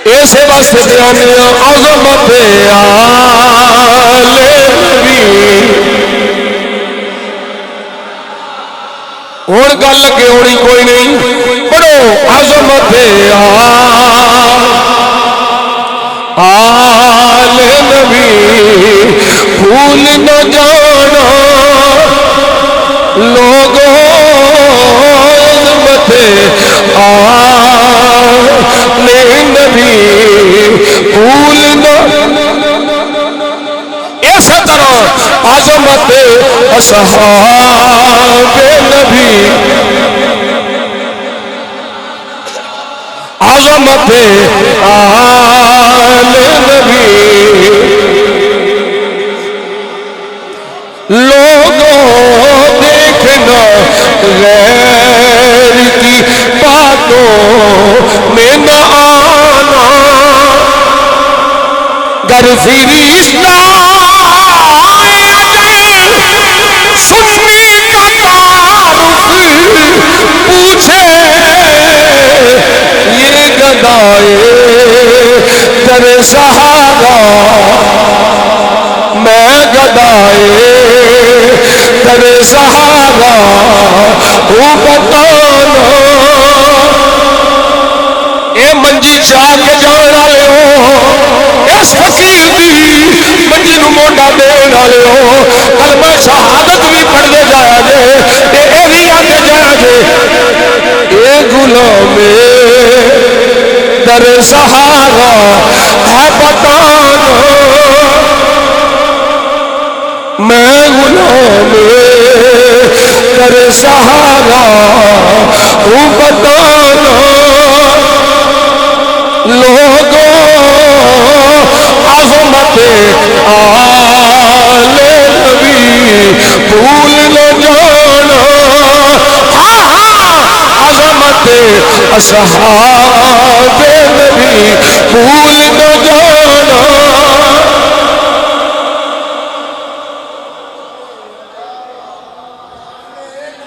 اس واسطے بیانی عظمت آل نبی اور گل لگے ہونی کوئی نہیں پڑھو عظمت آل نبی بھول نہ جانا لوگوں عظمت آل نبی بھول نہ اس طرح عظمت اصحاب نبی عظمت آل نبی لوگوں دیکھنا غیر کی باتوں میں نہ آنا گر فرشتہ سنی کا تعارف پوچھے یہ گدائے در صحابہ میں گدائے در صحابہ وہ بتانا اے منجی چاہ کے جان والے ہو اس فقیر دی منجی نو موڈا دین والے ہو کلمہ شہادت بھی پڑھنے جایا جے اے بھی آتے جایا جے اے غلام در صحابہ ہے بتانا میں غلام در صحابہ ہوں بتانا لوگوں عظمت آل نبی بھول نہ جانا عظمت اصحاب نبی بھول نہ جانا